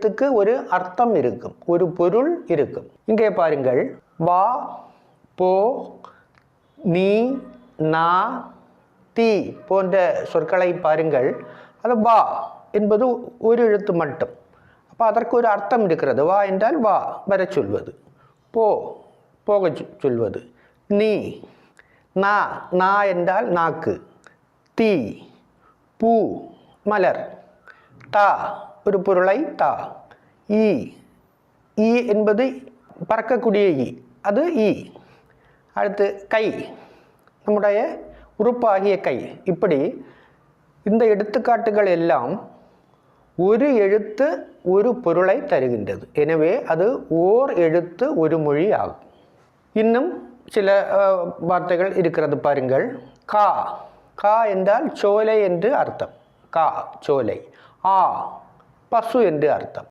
எழுத்துக்கு ஒரு அர்த்தம் இருக்கும், ஒரு பொருள் இருக்கும். இங்கே பாருங்கள், வா, போ, நீ, நா, தி போன்ற சொற்களை பாருங்கள். அது வா என்பது ஒரு எழுத்து மட்டும். அப்போ அதற்கு ஒரு அர்த்தம் இருக்கிறது. வா என்றால் வா, வர சொல்வது. போ, போக சொல்வது. நீ, நா, நா என்றால் நாக்கு. தீ, பூ, மலர். தா, ஒரு பொருளை தா. ஈ, ஈ என்பது பறக்கக்கூடிய ஈ, அது ஈ. அடுத்து கை, நம்முடைய உறுப்பாகிய கை. இப்படி இந்த எடுத்துக்காட்டுகள் எல்லாம் ஒரு எழுத்து ஒரு பொருளை தருகின்றது. எனவே அது ஓர் எழுத்து ஒரு மொழி ஆகும். இன்னும் சில வார்த்தைகள் இருக்கிறது பாருங்கள். கா, கா என்றால் சோலை என்று அர்த்தம். கா, சோலை. ஆ, பசு என்று அர்த்தம்.